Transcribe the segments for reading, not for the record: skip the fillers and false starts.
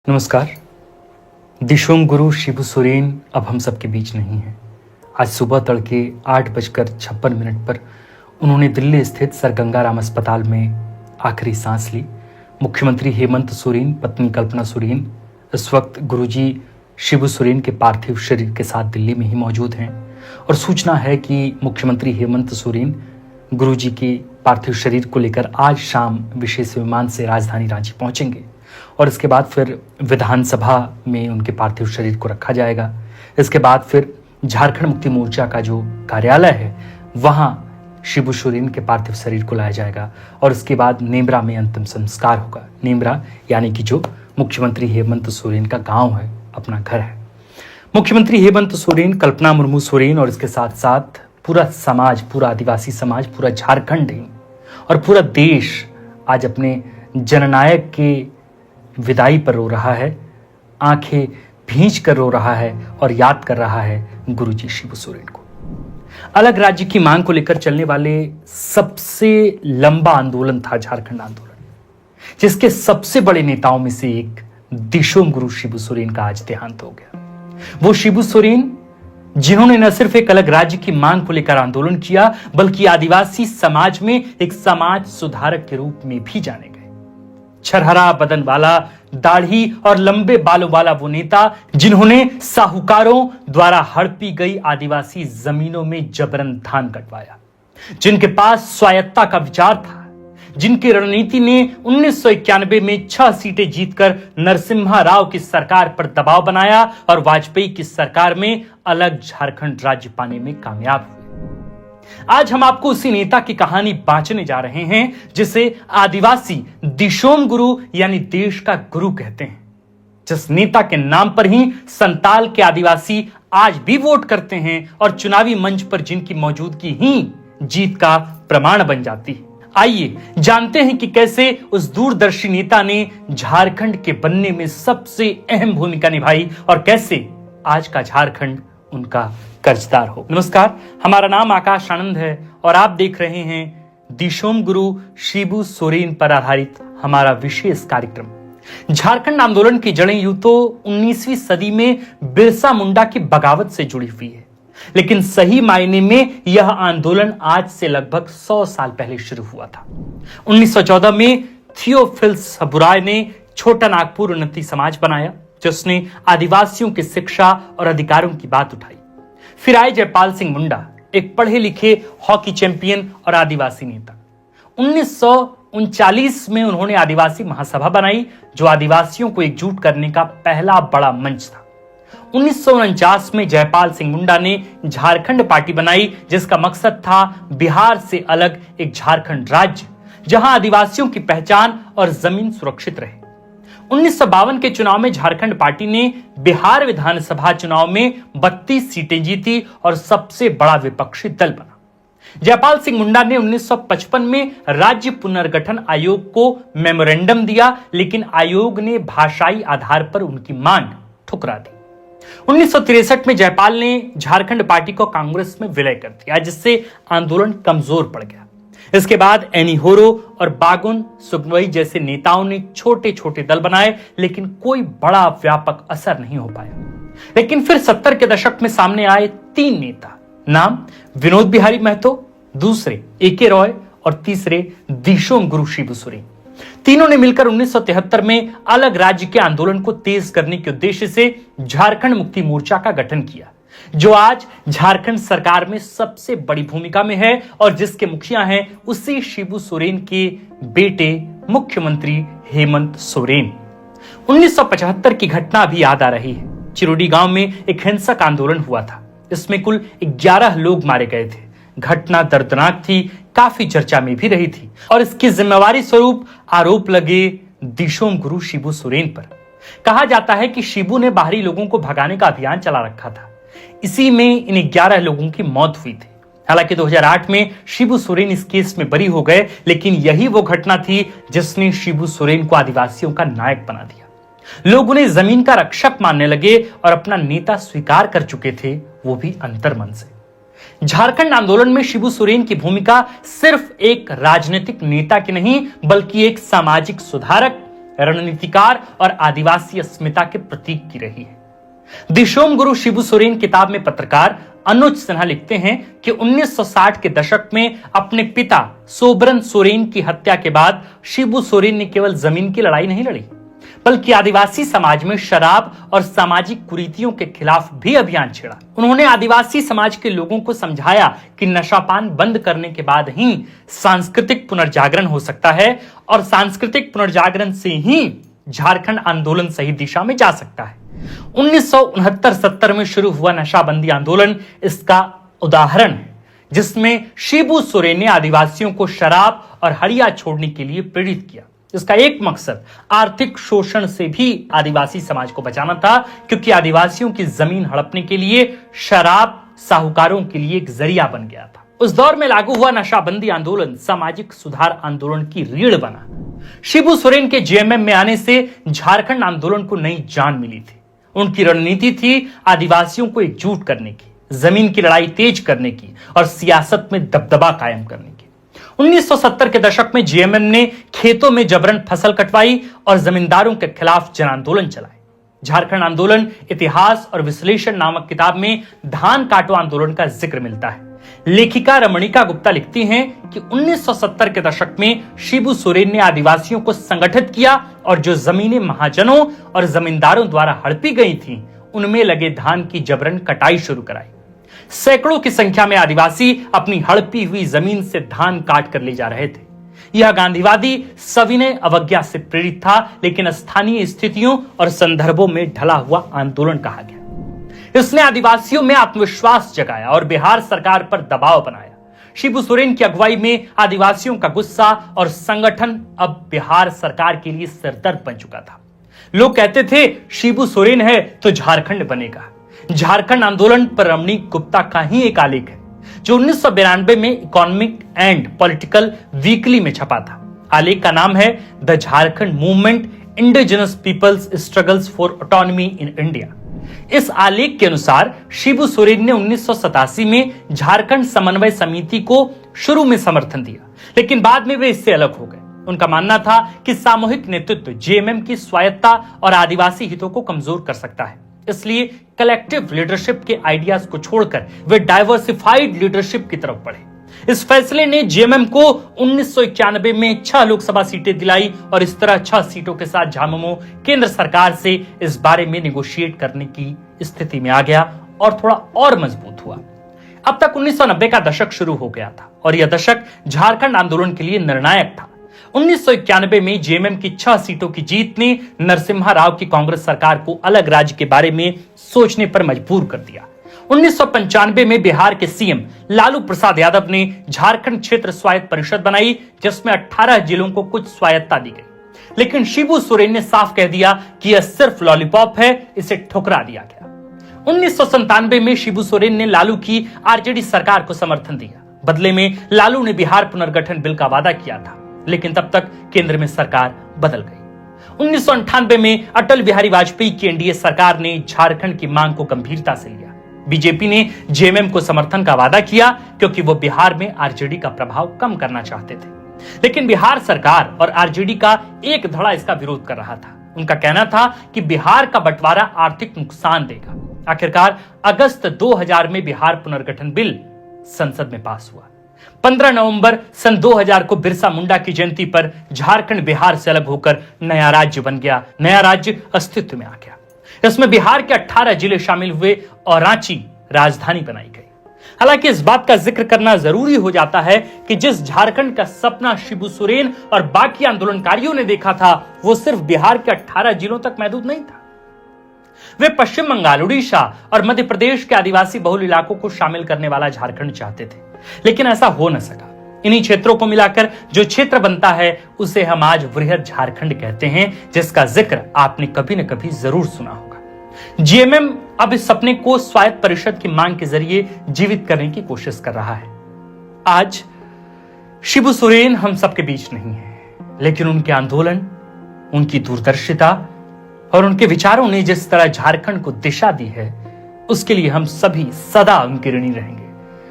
नमस्कार। दिशोम गुरु शिबू सोरेन अब हम सबके बीच नहीं है। आज सुबह तड़के 8:56 पर उन्होंने दिल्ली स्थित सर गंगाराम अस्पताल में आखिरी सांस ली। मुख्यमंत्री हेमंत सोरेन, पत्नी कल्पना सोरेन इस वक्त गुरुजी शिबू सोरेन के पार्थिव शरीर के साथ दिल्ली में ही मौजूद हैं और सूचना है कि मुख्यमंत्री हेमंत सोरेन गुरुजी के पार्थिव शरीर को लेकर आज शाम विशेष विमान से राजधानी रांची पहुंचेंगे और इसके बाद फिर विधानसभा में उनके पार्थिव शरीर को रखा जाएगा। इसके बाद फिर झारखंड मुक्ति मोर्चा का जो कार्यालय है वहां शिबू सोरेन के पार्थिव शरीर को लाया जाएगा और इसके बाद नेमरा में अंतिम संस्कार होगा। नेमरा यानी कि जो मुख्यमंत्री हेमंत सोरेन का गांव है, अपना घर है। मुख्यमंत्री हेमंत सोरेन, कल्पना मुर्मू सोरेन और इसके साथ साथ पूरा समाज, पूरा आदिवासी समाज, पूरा झारखंड ही और पूरा देश आज अपने जननायक के विदाई पर रो रहा है, आंखें भींच कर रो रहा है और याद कर रहा है गुरुजी शिबू सोरेन को। अलग राज्य की मांग को लेकर चलने वाले सबसे लंबा आंदोलन था झारखंड आंदोलन, जिसके सबसे बड़े नेताओं में से एक दिशोम गुरु शिबू सोरेन का आज देहांत हो गया। वो शिबू सोरेन जिन्होंने न सिर्फ एक अलग राज्य की मांग को लेकर आंदोलन किया बल्कि आदिवासी समाज में एक समाज सुधारक के रूप में भी जाने गए। छरहरा बदन वाला, दाढ़ी और लंबे बालों वाला वो नेता जिन्होंने साहूकारों द्वारा हड़पी गई आदिवासी जमीनों में जबरन धान कटवाया, जिनके पास स्वायत्तता का विचार था, जिनकी रणनीति ने 1991 में 6 सीटें जीतकर नरसिम्हा राव की सरकार पर दबाव बनाया और वाजपेयी की सरकार में अलग झारखंड राज्य पाने में कामयाब हुए। आज हम आपको उसी नेता की कहानी बांचने जा रहे हैं जिसे आदिवासी दिशोम गुरु यानी देश का गुरु कहते हैं, जिस नेता के नाम पर ही संताल के आदिवासी आज भी वोट करते हैं और चुनावी मंच पर जिनकी मौजूदगी ही जीत का प्रमाण बन जाती है। आइए जानते हैं कि कैसे उस दूरदर्शी नेता ने झारखंड के बनने में सबसे अहम भूमिका निभाई और कैसे आज का झारखंड उनका कर्जदार हो। नमस्कार, हमारा नाम आकाश आनंद है और आप देख रहे हैं दिशोम गुरु शिबू सोरेन पर आधारित हमारा विशेष कार्यक्रम। झारखंड आंदोलन की जड़ें यूं तो 19वीं सदी में बिरसा मुंडा की बगावत से जुड़ी हुई है, लेकिन सही मायने में यह आंदोलन आज से लगभग 100 साल पहले शुरू हुआ था। 1914 में थियोफिल्स हबुराय ने छोटा नागपुर उन्नति समाज बनाया, जिसने आदिवासियों की शिक्षा और अधिकारों की बात उठाई। फिर आए जयपाल सिंह मुंडा, एक पढ़े लिखे हॉकी चैंपियन और आदिवासी नेता। 1939 में उन्होंने आदिवासी महासभा बनाई, जो आदिवासियों को एकजुट करने का पहला बड़ा मंच था। 1949 में जयपाल सिंह मुंडा ने झारखंड पार्टी बनाई, जिसका मकसद था बिहार से अलग एक झारखंड राज्य, जहां आदिवासियों की पहचान और जमीन सुरक्षित रहे। 1952 के चुनाव में झारखंड पार्टी ने बिहार विधानसभा चुनाव में 32 सीटें जीती और सबसे बड़ा विपक्षी दल बना। जयपाल सिंह मुंडा ने 1955 में राज्य पुनर्गठन आयोग को मेमोरेंडम दिया, लेकिन आयोग ने भाषाई आधार पर उनकी मांग ठुकरा दी। 1963 में जयपाल ने झारखंड पार्टी को कांग्रेस में विलय कर दिया, जिससे आंदोलन कमजोर पड़ गया। इसके बाद एनी होरो और बागुन सुगनवई जैसे नेताओं ने छोटे छोटे दल बनाए, लेकिन कोई बड़ा व्यापक असर नहीं हो पाया। लेकिन फिर 70 के दशक में सामने आए 3 नेता, नाम विनोद बिहारी महतो, दूसरे ए.के. रॉय और तीसरे दिशोम गुरु शिबू सोरेन। तीनों ने मिलकर 1973 में अलग राज्य के आंदोलन को तेज करने के उद्देश्य से झारखंड मुक्ति मोर्चा का गठन किया, जो आज झारखंड सरकार में सबसे बड़ी भूमिका में है और जिसके मुखिया हैं उसी शिबू सोरेन के बेटे मुख्यमंत्री हेमंत सोरेन। 1975 की घटना भी याद आ रही है। चिरोडी गांव में एक हिंसक आंदोलन हुआ था। इसमें कुल 11 लोग मारे गए थे। घटना दर्दनाक थी, काफी चर्चा में भी रही थी और इसकी जिम्मेवारी स्वरूप आरोप लगे दिशोम गुरु शिबू सोरेन पर। कहा जाता है कि शिबू ने बाहरी लोगों को भगाने का अभियान चला रखा था। इसी में इन 11 लोगों की मौत हुई थी। हालांकि 2008 में शिबू सोरेन इस केस में बरी हो गए, लेकिन यही वो घटना थी जिसने शिबू सोरेन को आदिवासियों का नायक बना दिया। लोग उन्हें जमीन का रक्षक मानने लगे और अपना नेता स्वीकार कर चुके थे, वो भी अंतर्मन से। झारखंड आंदोलन में शिबू सोरेन की भूमिका सिर्फ एक राजनीतिक नेता की नहीं, बल्कि एक सामाजिक सुधारक, रणनीतिकार और आदिवासी अस्मिता के प्रतीक की रही है। दिशोम गुरु शिबू सोरेन किताब में पत्रकार अनुज सिन्हा लिखते हैं कि 1960 के दशक में अपने पिता सोबरन सोरेन की हत्या के बाद शिबू सोरेन ने केवल जमीन की लड़ाई नहीं लड़ी, बल्कि आदिवासी समाज में शराब और सामाजिक कुरीतियों के खिलाफ भी अभियान छेड़ा। उन्होंने आदिवासी समाज के लोगों को समझाया कि नशापान बंद करने के बाद ही सांस्कृतिक पुनर्जागरण हो सकता है और सांस्कृतिक पुनर्जागरण से ही झारखंड आंदोलन सही दिशा में जा सकता है। 1969-70 में शुरू हुआ नशाबंदी आंदोलन इसका उदाहरण है, जिसमें शिबू सोरेन ने आदिवासियों को शराब और हड़िया छोड़ने के लिए प्रेरित किया। इसका एक मकसद आर्थिक शोषण से भी आदिवासी समाज को बचाना था, क्योंकि आदिवासियों की जमीन हड़पने के लिए शराब साहूकारों के लिए एक जरिया बन गया था। उस दौर में लागू हुआ नशाबंदी आंदोलन सामाजिक सुधार आंदोलन की रीढ़ बना। शिबू सोरेन के जेएमएम में आने से झारखंड आंदोलन को नई जान मिली थी। उनकी रणनीति थी आदिवासियों को एकजुट करने की, जमीन की लड़ाई तेज करने की और सियासत में दबदबा कायम करने की। 1970 के दशक में जेएमएम ने खेतों में जबरन फसल कटवाई और जमींदारों के खिलाफ जन आंदोलन चलाए। झारखंड आंदोलन इतिहास और विश्लेषण नामक किताब में धान काटो आंदोलन का जिक्र मिलता है। लेखिका रमणिका गुप्ता लिखती हैं कि 1970 के दशक में शिबू सोरेन ने आदिवासियों को संगठित किया और जो जमीनें महाजनों और जमींदारों द्वारा हड़पी गई थीं, उनमें लगे धान की जबरन कटाई शुरू कराई। सैकड़ों की संख्या में आदिवासी अपनी हड़पी हुई जमीन से धान काट कर ले जा रहे थे। यह गांधीवादी सविनय अवज्ञा से प्रेरित था, लेकिन स्थानीय स्थितियों और संदर्भों में ढला हुआ आंदोलन कहा गया। इसने आदिवासियों में आत्मविश्वास जगाया और बिहार सरकार पर दबाव बनाया। शिबू सोरेन की अगुवाई में आदिवासियों का गुस्सा और संगठन अब बिहार सरकार के लिए सिरदर्द बन चुका था। लोग कहते थे शिबू सोरेन है तो झारखंड बनेगा। झारखंड आंदोलन पर रमणीक गुप्ता का ही एक आलेख है, जो 1992 में इकोनॉमिक एंड पॉलिटिकल वीकली में छपा था। आलेख का नाम है the Jharkhand movement, indigenous peoples struggles for autonomy in India. इस आलेख के अनुसार शिबू सोरेन ने 1987 में झारखंड समन्वय समिति को शुरू में समर्थन दिया, लेकिन बाद में वे इससे अलग हो गए। उनका मानना था कि सामूहिक नेतृत्व जेएमएम की स्वायत्ता और आदिवासी हितों को कमजोर कर सकता है। इसलिए कलेक्टिव लीडरशिप के आइडियाज को छोड़कर वे डाइवर्सिफाइड लीडरशिप की तरफ बढ़े। इस फैसले ने जेएमएम को 1991 में 6 लोकसभा सीटें दिलाई और इस तरह 6 सीटों के साथ झामुमो केंद्र सरकार से इस बारे में नेगोशिएट करने की स्थिति में आ गया और थोड़ा और मजबूत हुआ। अब तक 1990 का दशक शुरू हो गया था और यह दशक झारखंड आंदोलन के लिए निर्णायक था। 1991 में जेएमएम की 6 सीटों की जीत ने नरसिम्हा राव की कांग्रेस सरकार को अलग राज्य के बारे में सोचने पर मजबूर कर दिया। 1995 में बिहार के सीएम लालू प्रसाद यादव ने झारखंड क्षेत्र स्वायत्त परिषद बनाई, जिसमें 18 जिलों को कुछ स्वायत्ता दी गई। लेकिन शिबू सोरेन ने साफ कह दिया कि यह सिर्फ लॉलीपॉप है, इसे ठुकरा दिया गया। 1997 में शिबू सोरेन ने लालू की आरजेडी सरकार को समर्थन दिया। बदले में लालू ने बिहार पुनर्गठन बिल का वादा किया था, लेकिन तब तक केंद्र में सरकार बदल गई। 1998 में अटल बिहारी वाजपेयी की एनडीए सरकार ने झारखंड की मांग को गंभीरता से लिया। बीजेपी ने जेएमएम को समर्थन का वादा किया, क्योंकि वो बिहार में आरजेडी का प्रभाव कम करना चाहते थे। लेकिन बिहार सरकार और आरजेडी का एक धड़ा इसका विरोध कर रहा था। उनका कहना था कि बिहार का बंटवारा आर्थिक नुकसान देगा। आखिरकार अगस्त 2000 में बिहार पुनर्गठन बिल संसद में पास हुआ। 15 नवंबर सन 2000 को बिरसा मुंडा की जयंती पर झारखंड बिहार से अलग होकर नया राज्य बन गया, नया राज्य अस्तित्व में आ गया। इसमें बिहार के 18 जिले शामिल हुए और रांची राजधानी बनाई गई। हालांकि इस बात का जिक्र करना जरूरी हो जाता है कि जिस झारखंड का सपना शिबू सोरेन और बाकी आंदोलनकारियों ने देखा था, वो सिर्फ बिहार के 18 जिलों तक महदूद नहीं था। वे पश्चिम बंगाल, उड़ीसा और मध्य प्रदेश के आदिवासी बहुल इलाकों को शामिल करने वाला झारखंड चाहते थे, लेकिन ऐसा हो न सका। इन्हीं क्षेत्रों को मिलाकर जो क्षेत्र बनता है, उसे हम आज वृहद झारखंड कहते हैं, जिसका जिक्र आपने कभी न कभी जरूर सुना होगा। जेएमएम अब इस सपने को स्वायत्त परिषद की मांग के जरिए जीवित करने की कोशिश कर रहा है। आज शिबू सोरेन हम सबके बीच नहीं है, लेकिन उनके आंदोलन, उनकी दूरदर्शिता और उनके विचारों ने जिस तरह झारखंड को दिशा दी है, उसके लिए हम सभी सदा उनके ऋणी रहेंगे।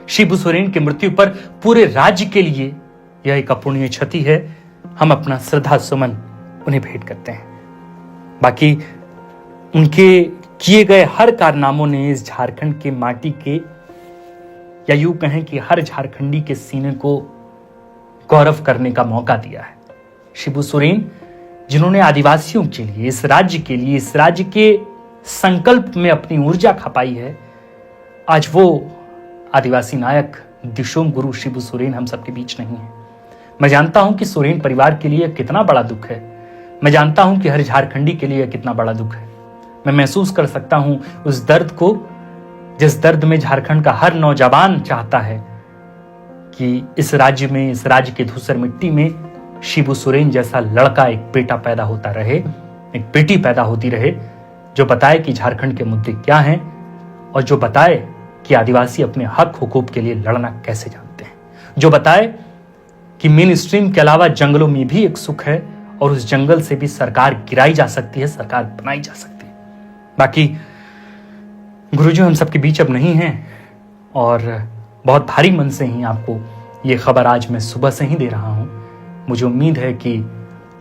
शिबू सोरेन की मृत्यु पर पूरे राज्य के लिए यह एक अपूरणीय क्षति है। हम अपना श्रद्धा सुमन उन्हें भेंट करते हैं। बाकी उनके किए गए हर कारनामों ने इस झारखंड के माटी के, या यूं कहें कि हर झारखंडी के सीने को गौरव करने का मौका दिया है। शिबू सोरेन, जिन्होंने आदिवासियों के लिए, इस राज्य के लिए, इस राज्य के संकल्प में अपनी ऊर्जा खपाई है, आज वो आदिवासी नायक दिशोम गुरु शिबू सोरेन हम सबके बीच नहीं है। मैं जानता हूं कि सोरेन परिवार के लिए कितना बड़ा दुख है। मैं जानता हूं कि हर झारखंडी के लिए कितना बड़ा दुख है। मैं महसूस कर सकता हूं उस दर्द को, जिस दर्द में झारखंड का हर नौजवान चाहता है कि इस राज्य में, इस राज्य के धूसर मिट्टी में शिबू सोरेन जैसा लड़का, एक बेटा पैदा होता रहे, एक बेटी पैदा होती रहे, जो बताए कि झारखंड के मुद्दे क्या हैं और जो बताए कि आदिवासी अपने हक हुकूक के लिए लड़ना कैसे जानते हैं, जो बताए कि मेन स्ट्रीम के अलावा जंगलों में भी एक सुख है और उस जंगल से भी सरकार गिराई जा सकती है, सरकार बनाई जा सकती है। बाकी गुरुजी हम सबके बीच अब नहीं हैं और बहुत भारी मन से ही आपको ये खबर आज मैं सुबह से ही दे रहा हूं। मुझे उम्मीद है कि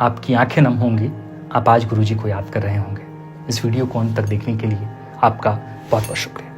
आपकी आंखें नम होंगी, आप आज गुरुजी को याद कर रहे होंगे। इस वीडियो को अंत तक देखने के लिए आपका बहुत बहुत शुक्रिया।